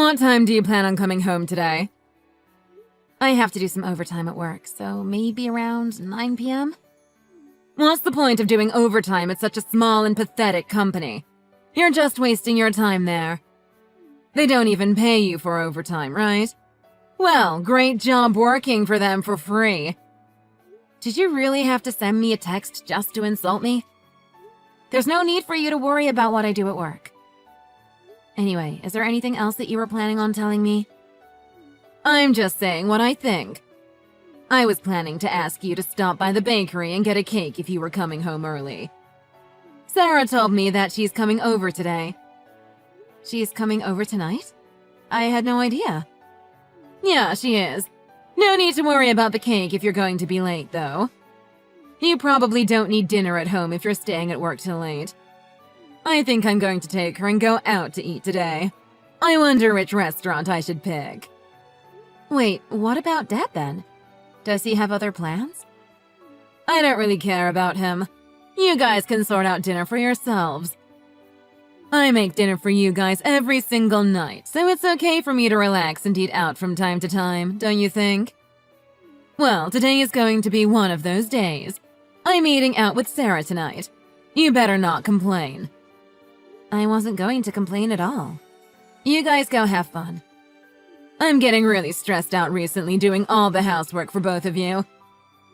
What time do you plan on coming home today? I have to do some overtime at work, so maybe around 9 p.m.? What's the point of doing overtime at such a small and pathetic company? You're just wasting your time there. They don't even pay you for overtime, right? Well, great job working for them for free. Did you really have to send me a text just to insult me? There's no need for you to worry about what I do at work. Anyway, is there anything else that you were planning on telling me? I'm just saying what I think. I was planning to ask you to stop by the bakery and get a cake if you were coming home early. Sarah told me that she's coming over today. She's coming over tonight? I had no idea. Yeah, she is. No need to worry about the cake if you're going to be late, though. You probably don't need dinner at home if you're staying at work till late. I think I'm going to take her and go out to eat today. I wonder which restaurant I should pick. Wait, what about Dad then? Does he have other plans? I don't really care about him. You guys can sort out dinner for yourselves. I make dinner for you guys every single night, so it's okay for me to relax and eat out from time to time, don't you think? Well, today is going to be one of those days. I'm eating out with Sarah tonight. You better not complain. I wasn't going to complain at all. You guys go have fun. I'm getting really stressed out recently doing all the housework for both of you.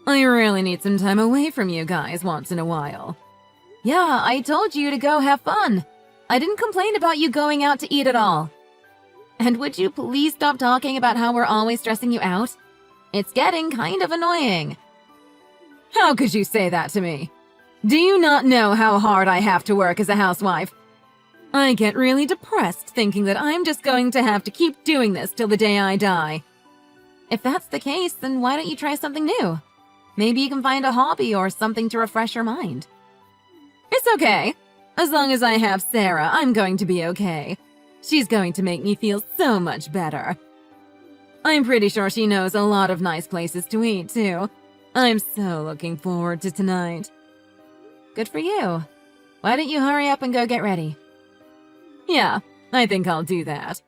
I really need some time away from you guys once in a while. Yeah, I told you to go have fun. I didn't complain about you going out to eat at all. And would you please stop talking about how we're always stressing you out? It's getting kind of annoying. How could you say that to me? Do you not know how hard I have to work as a housewife? I get really depressed thinking that I'm just going to have to keep doing this till the day I die. If that's the case, then why don't you try something new? Maybe you can find a hobby or something to refresh your mind. It's okay. As long as I have Sarah, I'm going to be okay. She's going to make me feel so much better. I'm pretty sure she knows a lot of nice places to eat, too. I'm so looking forward to tonight. Good for you. Why don't you hurry up and go get ready? Yeah, I think I'll do that.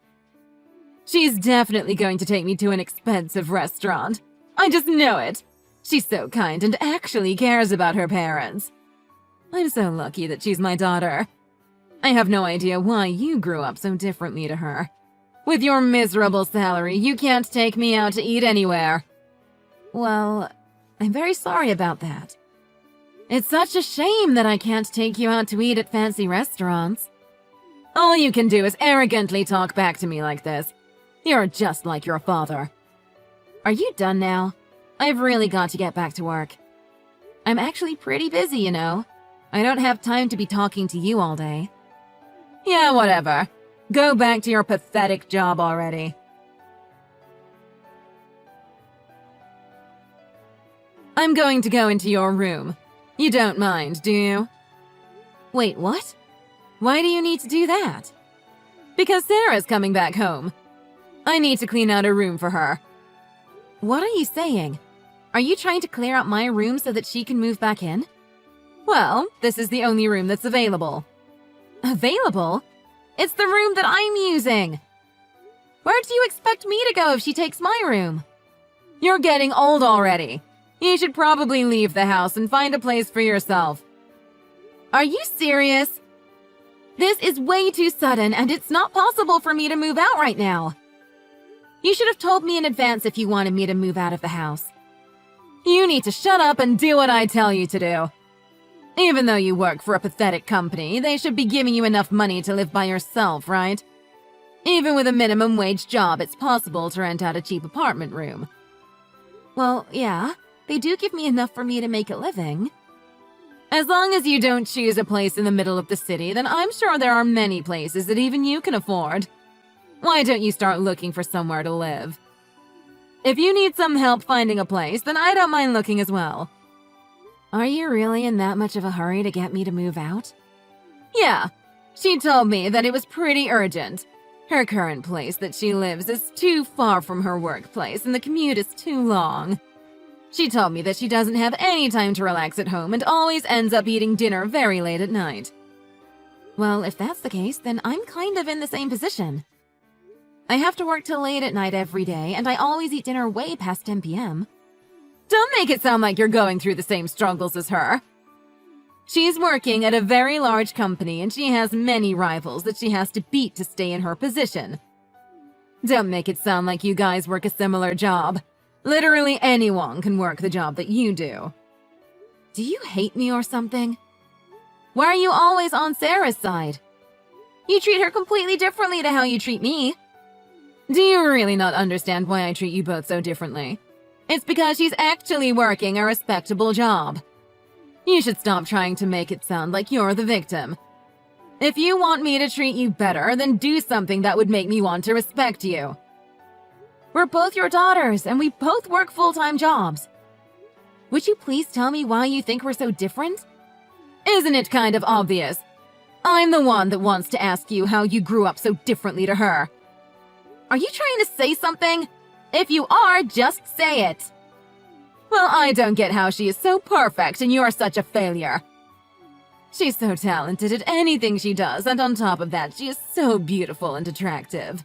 She's definitely going to take me to an expensive restaurant. I just know it. She's so kind and actually cares about her parents. I'm so lucky that she's my daughter. I have no idea why you grew up so differently to her. With your miserable salary, you can't take me out to eat anywhere. Well, I'm very sorry about that. It's such a shame that I can't take you out to eat at fancy restaurants. All you can do is arrogantly talk back to me like this. You're just like your father. Are you done now? I've really got to get back to work. I'm actually pretty busy, you know. I don't have time to be talking to you all day. Yeah, whatever. Go back to your pathetic job already. I'm going to go into your room. You don't mind, do you? Wait, what? Why do you need to do that? Because Sarah's coming back home. I need to clean out a room for her. What are you saying? Are you trying to clear out my room so that she can move back in? Well, this is the only room that's available. Available? It's the room that I'm using! Where do you expect me to go if she takes my room? You're getting old already. You should probably leave the house and find a place for yourself. Are you serious? This is way too sudden, and it's not possible for me to move out right now. You should have told me in advance if you wanted me to move out of the house. You need to shut up and do what I tell you to do. Even though you work for a pathetic company, they should be giving you enough money to live by yourself, right? Even with a minimum wage job, it's possible to rent out a cheap apartment room. Well, yeah, they do give me enough for me to make a living. As long as you don't choose a place in the middle of the city, then I'm sure there are many places that even you can afford. Why don't you start looking for somewhere to live? If you need some help finding a place, then I don't mind looking as well. Are you really in that much of a hurry to get me to move out? Yeah, she told me that it was pretty urgent. Her current place that she lives is too far from her workplace and the commute is too long. She told me that she doesn't have any time to relax at home and always ends up eating dinner very late at night. Well, if that's the case, then I'm kind of in the same position. I have to work till late at night every day, and I always eat dinner way past 10 p.m. Don't make it sound like you're going through the same struggles as her. She's working at a very large company, and she has many rivals that she has to beat to stay in her position. Don't make it sound like you guys work a similar job. Literally anyone can work the job that you do. Do you hate me or something? Why are you always on Sarah's side? You treat her completely differently to how you treat me. Do you really not understand why I treat you both so differently? It's because she's actually working a respectable job. You should stop trying to make it sound like you're the victim. If you want me to treat you better, then do something that would make me want to respect you. We're both your daughters, and we both work full-time jobs. Would you please tell me why you think we're so different? Isn't it kind of obvious? I'm the one that wants to ask you how you grew up so differently to her. Are you trying to say something? If you are, just say it. Well, I don't get how she is so perfect and you're such a failure. She's so talented at anything she does, and on top of that, she is so beautiful and attractive.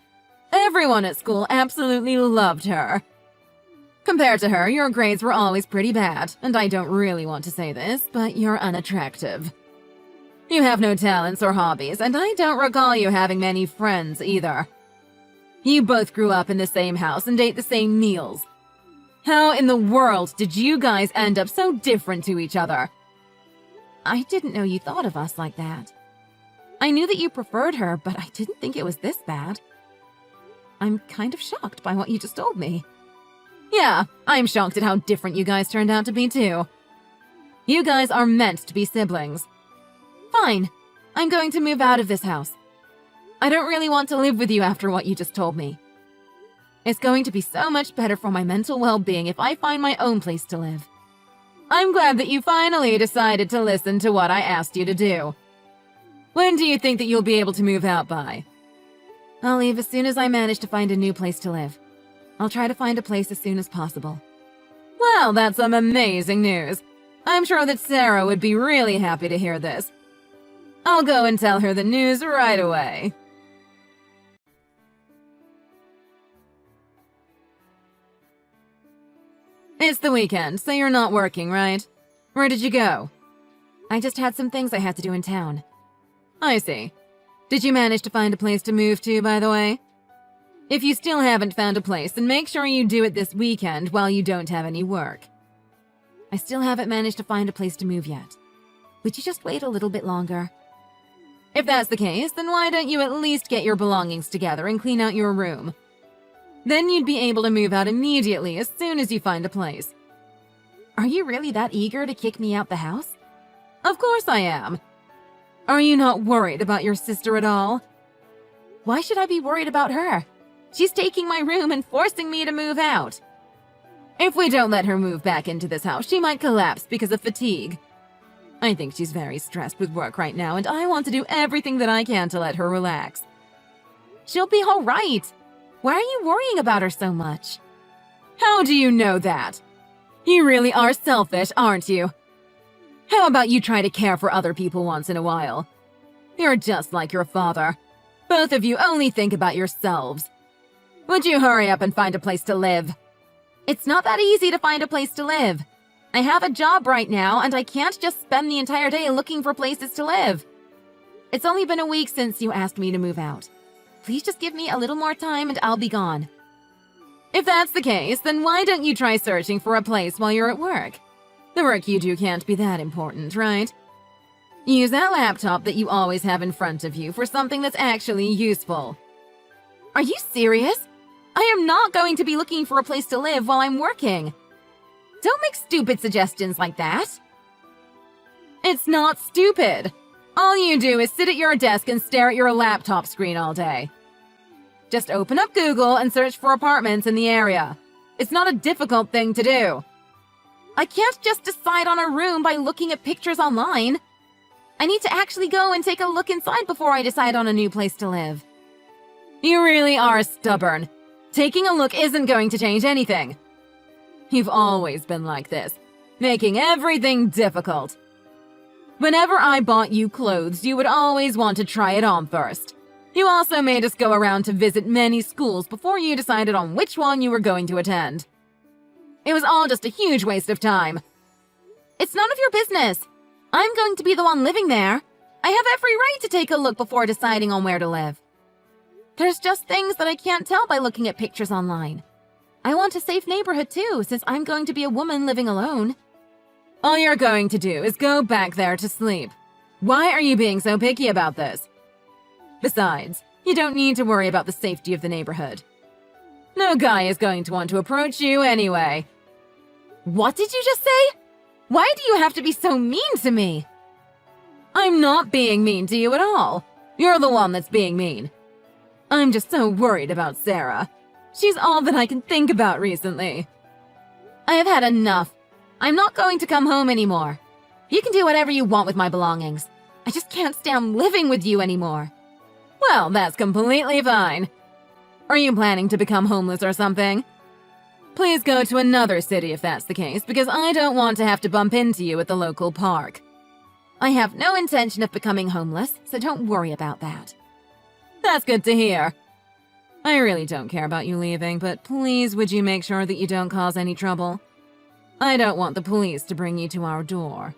Everyone at school absolutely loved her. Compared to her, your grades were always pretty bad, and I don't really want to say this, but you're unattractive. You have no talents or hobbies, and I don't recall you having many friends either. You both grew up in the same house and ate the same meals. How in the world did you guys end up so different to each other? I didn't know you thought of us like that. I knew that you preferred her, but I didn't think it was this bad. I'm kind of shocked by what you just told me. Yeah, I'm shocked at how different you guys turned out to be too. You guys are meant to be siblings. Fine, I'm going to move out of this house. I don't really want to live with you after what you just told me. It's going to be so much better for my mental well-being if I find my own place to live. I'm glad that you finally decided to listen to what I asked you to do. When do you think that you'll be able to move out by? I'll leave as soon as I manage to find a new place to live. I'll try to find a place as soon as possible. Well, that's some amazing news. I'm sure that Sarah would be really happy to hear this. I'll go and tell her the news right away. It's the weekend, so you're not working, right? Where did you go? I just had some things I had to do in town. I see. Did you manage to find a place to move to, by the way? If you still haven't found a place, then make sure you do it this weekend while you don't have any work. I still haven't managed to find a place to move yet. Would you just wait a little bit longer? If that's the case, then why don't you at least get your belongings together and clean out your room? Then you'd be able to move out immediately as soon as you find a place. Are you really that eager to kick me out the house? Of course I am. Are you not worried about your sister at all? Why should I be worried about her? She's taking my room and forcing me to move out. If we don't let her move back into this house, she might collapse because of fatigue. I think she's very stressed with work right now, and I want to do everything that I can to let her relax. She'll be all right. Why are you worrying about her so much? How do you know that? You really are selfish, aren't you? How about you try to care for other people once in a while? You're just like your father. Both of you only think about yourselves. Would you hurry up and find a place to live? It's not that easy to find a place to live. I have a job right now, and I can't just spend the entire day looking for places to live. It's only been a week since you asked me to move out. Please just give me a little more time and I'll be gone. If that's the case, then why don't you try searching for a place while you're at work? The work you do can't be that important, right? Use that laptop that you always have in front of you for something that's actually useful. Are you serious? I am not going to be looking for a place to live while I'm working. Don't make stupid suggestions like that. It's not stupid. All you do is sit at your desk and stare at your laptop screen all day. Just open up Google and search for apartments in the area. It's not a difficult thing to do. I can't just decide on a room by looking at pictures online. I need to actually go and take a look inside before I decide on a new place to live. You really are stubborn. Taking a look isn't going to change anything. You've always been like this, making everything difficult. Whenever I bought you clothes, you would always want to try it on first. You also made us go around to visit many schools before you decided on which one you were going to attend. It was all just a huge waste of time. It's none of your business. I'm going to be the one living there. I have every right to take a look before deciding on where to live. There's just things that I can't tell by looking at pictures online. I want a safe neighborhood too, since I'm going to be a woman living alone. All you're going to do is go back there to sleep. Why are you being so picky about this? Besides, you don't need to worry about the safety of the neighborhood. No guy is going to want to approach you anyway. What did you just say? Why do you have to be so mean to me? I'm not being mean to you at all. You're the one that's being mean. I'm just so worried about Sarah. She's all that I can think about recently. I have had enough. I'm not going to come home anymore. You can do whatever you want with my belongings. I just can't stand living with you anymore. Well, that's completely fine. Are you planning to become homeless or something? Please go to another city if that's the case, because I don't want to have to bump into you at the local park. I have no intention of becoming homeless, so don't worry about that. That's good to hear. I really don't care about you leaving, but please would you make sure that you don't cause any trouble? I don't want the police to bring you to our door.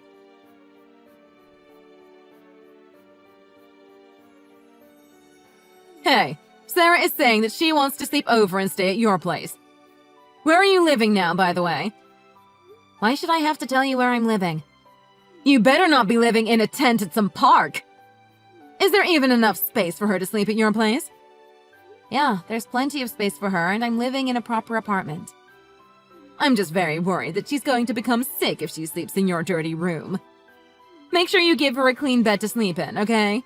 Hey, Sarah is saying that she wants to sleep over and stay at your place. Where are you living now, by the way? Why should I have to tell you where I'm living? You better not be living in a tent at some park. Is there even enough space for her to sleep at your place? Yeah, there's plenty of space for her, and I'm living in a proper apartment. I'm just very worried that she's going to become sick if she sleeps in your dirty room. Make sure you give her a clean bed to sleep in, okay?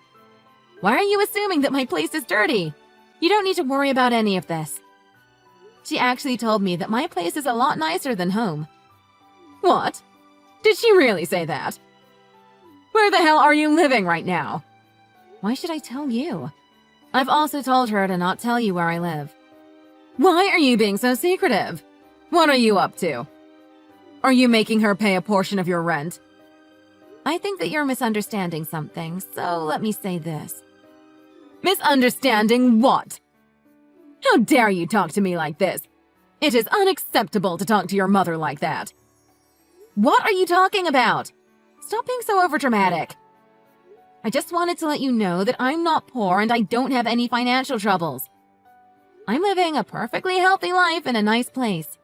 Why are you assuming that my place is dirty? You don't need to worry about any of this. She actually told me that my place is a lot nicer than home. What? Did she really say that? Where the hell are you living right now? Why should I tell you? I've also told her to not tell you where I live. Why are you being so secretive? What are you up to? Are you making her pay a portion of your rent? I think that you're misunderstanding something, so let me say this. Misunderstanding what? How dare you talk to me like this? It is unacceptable to talk to your mother like that. What are you talking about? Stop being so overdramatic. I just wanted to let you know that I'm not poor and I don't have any financial troubles. I'm living a perfectly healthy life in a nice place.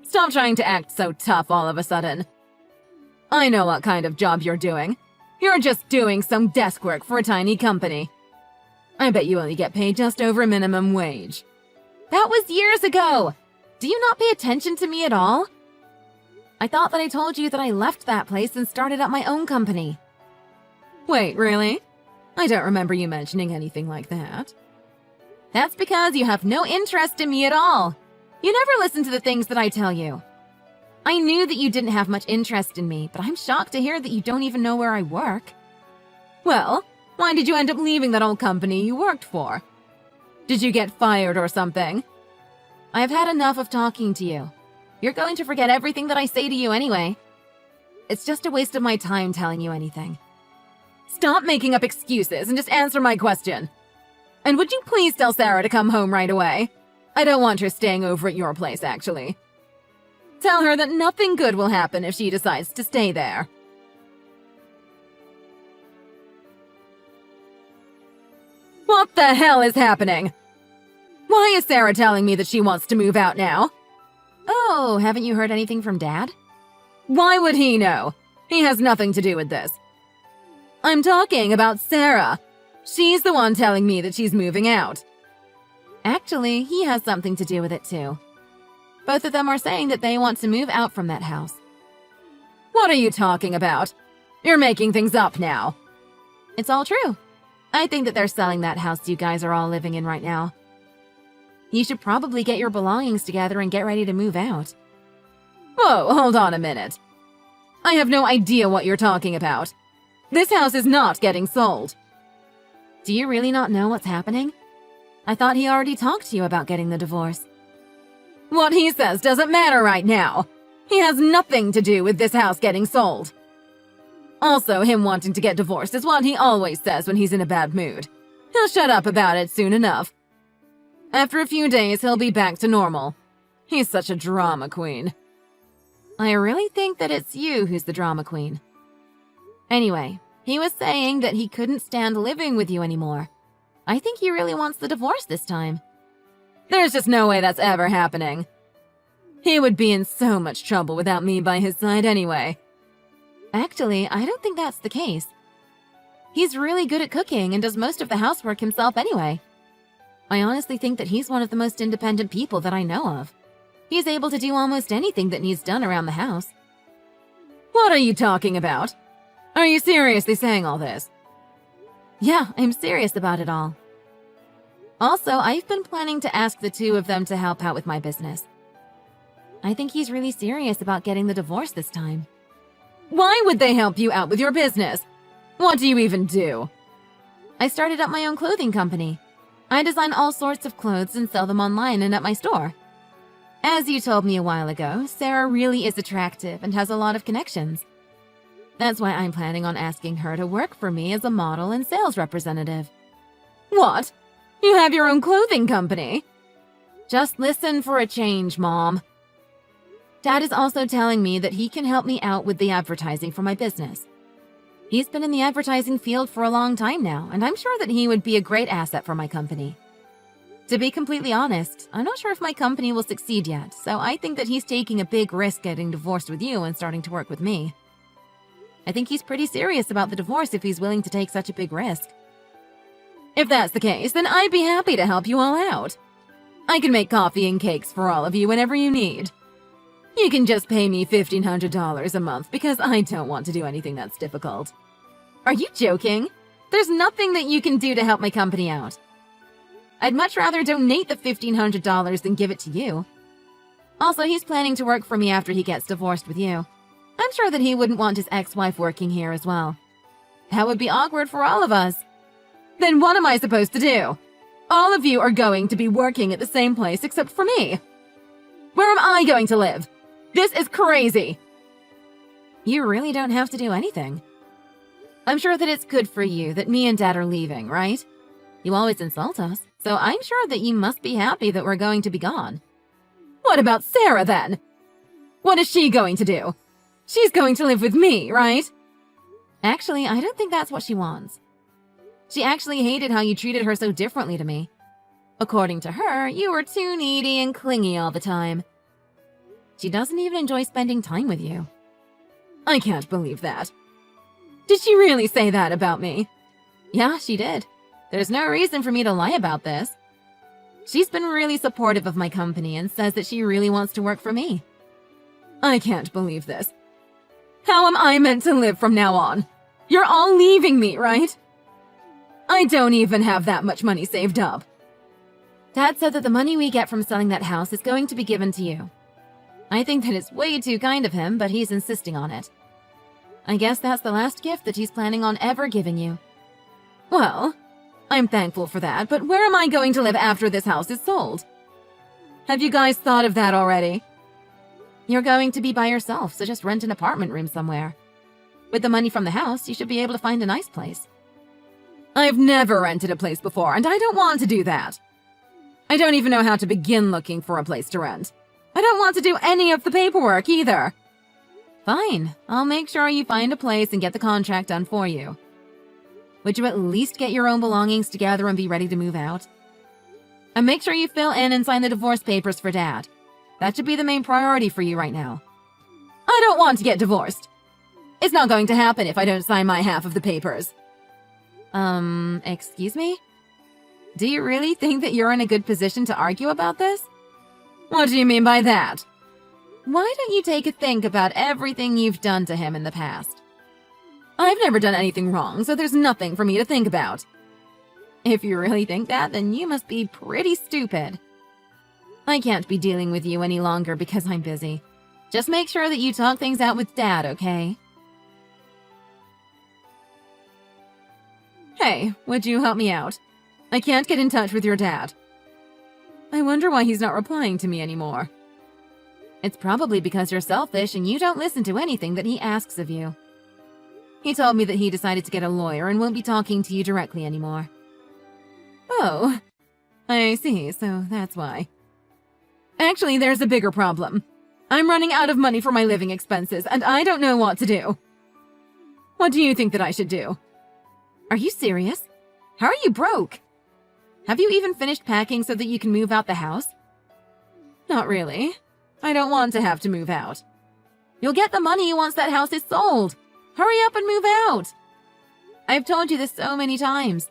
Stop trying to act so tough all of a sudden. I know what kind of job you're doing. You're just doing some desk work for a tiny company. I bet you only get paid just over minimum wage. That was years ago. Do you not pay attention to me at all? I thought that I told you that I left that place and started up my own company. Wait, really? I don't remember you mentioning anything like that. That's because you have no interest in me at all. You never listen to the things that I tell you. I knew that you didn't have much interest in me, but I'm shocked to hear that you don't even know where I work. Well, why did you end up leaving that old company you worked for? Did you get fired or something? I've had enough of talking to you. You're going to forget everything that I say to you anyway. It's just a waste of my time telling you anything. Stop making up excuses and just answer my question. And would you please tell Sarah to come home right away? I don't want her staying over at your place, actually. Tell her that nothing good will happen if she decides to stay there. What the hell is happening? Why is Sarah telling me that she wants to move out now? Oh, haven't you heard anything from Dad? Why would he know? He has nothing to do with this. I'm talking about Sarah. She's the one telling me that she's moving out. Actually, he has something to do with it too. Both of them are saying that they want to move out from that house. What are you talking about? You're making things up now. It's all true. I think that they're selling that house you guys are all living in right now. You should probably get your belongings together and get ready to move out. Whoa, hold on a minute. I have no idea what you're talking about. This house is not getting sold. Do you really not know what's happening? I thought he already talked to you about getting the divorce. What he says doesn't matter right now. He has nothing to do with this house getting sold. Also, him wanting to get divorced is what he always says when he's in a bad mood. He'll shut up about it soon enough. After a few days, he'll be back to normal. He's such a drama queen. I really think that it's you who's the drama queen. Anyway, he was saying that he couldn't stand living with you anymore. I think he really wants the divorce this time. There's just no way that's ever happening. He would be in so much trouble without me by his side anyway. Actually, I don't think that's the case. He's really good at cooking and does most of the housework himself anyway. I honestly think that he's one of the most independent people that I know of. He's able to do almost anything that needs done around the house. What are you talking about? Are you seriously saying all this? Yeah, I'm serious about it all. Also, I've been planning to ask the two of them to help out with my business. I think he's really serious about getting the divorce this time. Why would they help you out with your business? What do you even do? I started up my own clothing company. I design all sorts of clothes and sell them online and at my store. As you told me a while ago, Sarah really is attractive and has a lot of connections. That's why I'm planning on asking her to work for me as a model and sales representative. What? You have your own clothing company? Just listen for a change, Mom. Dad is also telling me that he can help me out with the advertising for my business. He's been in the advertising field for a long time now, and I'm sure that he would be a great asset for my company. To be completely honest, I'm not sure if my company will succeed yet, so I think that he's taking a big risk getting divorced with you and starting to work with me. I think he's pretty serious about the divorce if he's willing to take such a big risk. If that's the case, then I'd be happy to help you all out. I can make coffee and cakes for all of you whenever you need. You can just pay me $1,500 a month because I don't want to do anything that's difficult. Are you joking? There's nothing that you can do to help my company out. I'd much rather donate the $1,500 than give it to you. Also, he's planning to work for me after he gets divorced with you. I'm sure that he wouldn't want his ex-wife working here as well. That would be awkward for all of us. Then what am I supposed to do? All of you are going to be working at the same place except for me. Where am I going to live? This is crazy. You really don't have to do anything. I'm sure that it's good for you that me and Dad are leaving, right? You always insult us, so I'm sure that you must be happy that we're going to be gone. What about Sarah, then? What is she going to do? She's going to live with me, right? Actually, I don't think that's what she wants. She actually hated how you treated her so differently to me. According to her, you were too needy and clingy all the time. She doesn't even enjoy spending time with you. I can't believe that. Did she really say that about me? Yeah, she did. There's no reason for me to lie about this. She's been really supportive of my company and says that she really wants to work for me. I can't believe this. How am I meant to live from now on? You're all leaving me, right? I don't even have that much money saved up. Dad said that the money we get from selling that house is going to be given to you. I think that it's way too kind of him, but he's insisting on it. I guess that's the last gift that he's planning on ever giving you. Well, I'm thankful for that, but where am I going to live after this house is sold? Have you guys thought of that already? You're going to be by yourself, so just rent an apartment room somewhere. With the money from the house, you should be able to find a nice place. I've never rented a place before, and I don't want to do that. I don't even know how to begin looking for a place to rent. I don't want to do any of the paperwork either. Fine, I'll make sure you find a place and get the contract done for you. Would you at least get your own belongings together and be ready to move out? And make sure you fill in and sign the divorce papers for Dad. That should be the main priority for you right now. I don't want to get divorced. It's not going to happen if I don't sign my half of the papers. Excuse me? Do you really think that you're in a good position to argue about this? What do you mean by that? Why don't you take a think about everything you've done to him in the past? I've never done anything wrong, so there's nothing for me to think about. If you really think that, then you must be pretty stupid. I can't be dealing with you any longer because I'm busy. Just make sure that you talk things out with Dad, okay? Hey, would you help me out? I can't get in touch with your dad. I wonder why he's not replying to me anymore. It's probably because you're selfish and you don't listen to anything that he asks of you. He told me that he decided to get a lawyer and won't be talking to you directly anymore. Oh, I see, so that's why. Actually, there's a bigger problem. I'm running out of money for my living expenses, and I don't know what to do. What do you think that I should do? Are you serious? How are you broke? Have you even finished packing so that you can move out the house? Not really. I don't want to have to move out. You'll get the money once that house is sold. Hurry up and move out. I've told you this so many times.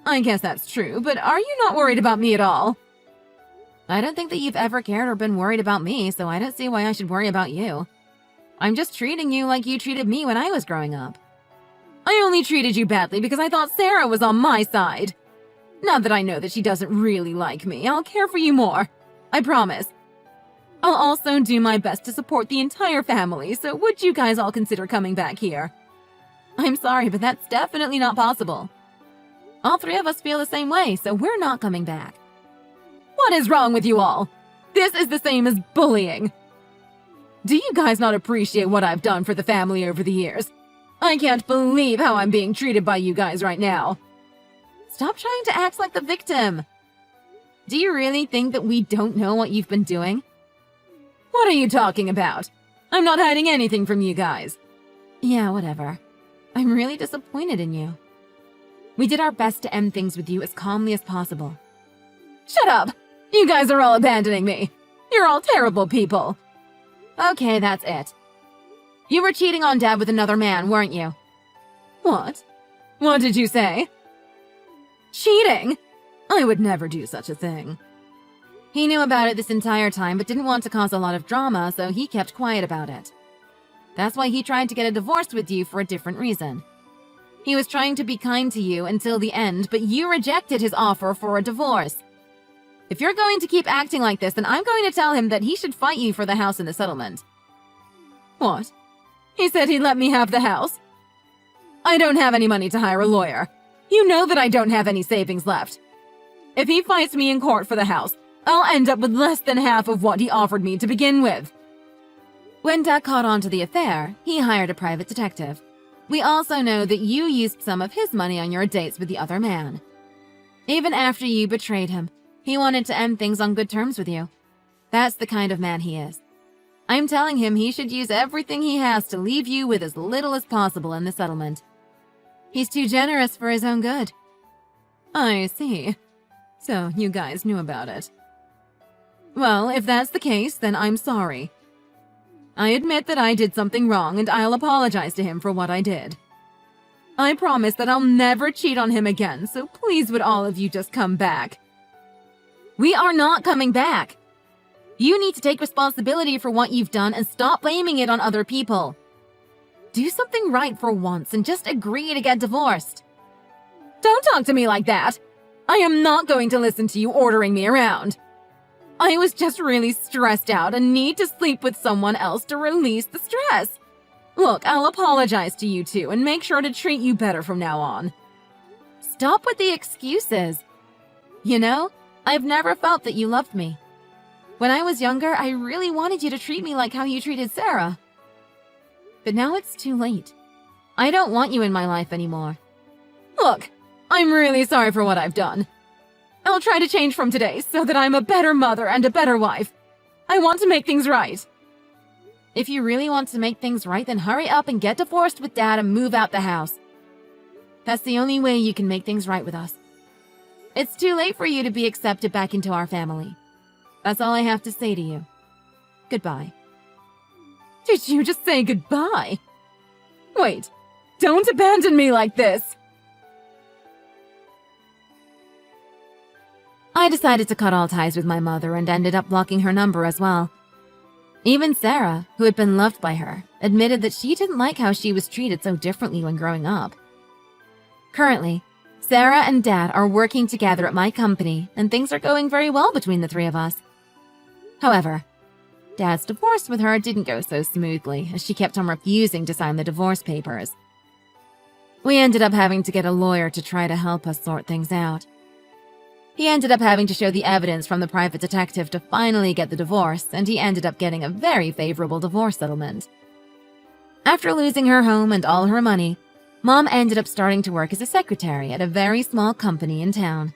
I guess that's true, but are you not worried about me at all? I don't think that you've ever cared or been worried about me, so I don't see why I should worry about you. I'm just treating you like you treated me when I was growing up. I only treated you badly because I thought Sarah was on my side. Now that I know that she doesn't really like me, I'll care for you more. I promise. I'll also do my best to support the entire family, so would you guys all consider coming back here? I'm sorry, but that's definitely not possible. All three of us feel the same way, so we're not coming back. What is wrong with you all? This is the same as bullying. Do you guys not appreciate what I've done for the family over the years? I can't believe how I'm being treated by you guys right now. Stop trying to act like the victim. Do you really think that we don't know what you've been doing? What are you talking about? I'm not hiding anything from you guys. Yeah, whatever. I'm really disappointed in you. We did our best to end things with you as calmly as possible. Shut up! You guys are all abandoning me. You're all terrible people. Okay, that's it. You were cheating on Dad with another man, weren't you? What? What did you say? Cheating? I would never do such a thing. He knew about it this entire time but didn't want to cause a lot of drama, so he kept quiet about it. That's why he tried to get a divorce with you for a different reason. He was trying to be kind to you until the end, but you rejected his offer for a divorce. If you're going to keep acting like this, then I'm going to tell him that he should fight you for the house in the settlement. What? He said he'd let me have the house? I don't have any money to hire a lawyer. You know that I don't have any savings left. If he fights me in court for the house, I'll end up with less than half of what he offered me to begin with. When Dad caught on to the affair, he hired a private detective. We also know that you used some of his money on your dates with the other man. Even after you betrayed him, he wanted to end things on good terms with you. That's the kind of man he is. I'm telling him he should use everything he has to leave you with as little as possible in the settlement. He's too generous for his own good. I see. So you guys knew about it. Well, if that's the case, then I'm sorry. I admit that I did something wrong, and I'll apologize to him for what I did. I promise that I'll never cheat on him again, so please would all of you just come back. We are not coming back. You need to take responsibility for what you've done and stop blaming it on other people. Do something right for once and just agree to get divorced. Don't talk to me like that. I am not going to listen to you ordering me around. I was just really stressed out and need to sleep with someone else to release the stress. Look, I'll apologize to you two and make sure to treat you better from now on. Stop with the excuses. You know, I've never felt that you loved me. When I was younger, I really wanted you to treat me like how you treated Sarah. But now it's too late. I don't want you in my life anymore. Look, I'm really sorry for what I've done. I'll try to change from today so that I'm a better mother and a better wife. I want to make things right. If you really want to make things right, then hurry up and get divorced with Dad and move out the house. That's the only way you can make things right with us. It's too late for you to be accepted back into our family. That's all I have to say to you. Goodbye. Did you just say goodbye? Wait, don't abandon me like this! I decided to cut all ties with my mother and ended up blocking her number as well. Even Sarah, who had been loved by her, admitted that she didn't like how she was treated so differently when growing up. Currently, Sarah and Dad are working together at my company, and things are going very well between the three of us. However, Dad's divorce with her didn't go so smoothly, as she kept on refusing to sign the divorce papers. We ended up having to get a lawyer to try to help us sort things out. He ended up having to show the evidence from the private detective to finally get the divorce, and he ended up getting a very favorable divorce settlement. After losing her home and all her money, Mom ended up starting to work as a secretary at a very small company in town.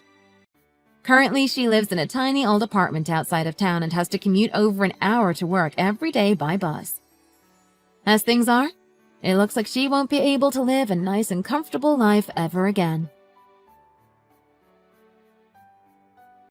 Currently, she lives in a tiny old apartment outside of town and has to commute over an hour to work every day by bus. As things are, it looks like she won't be able to live a nice and comfortable life ever again.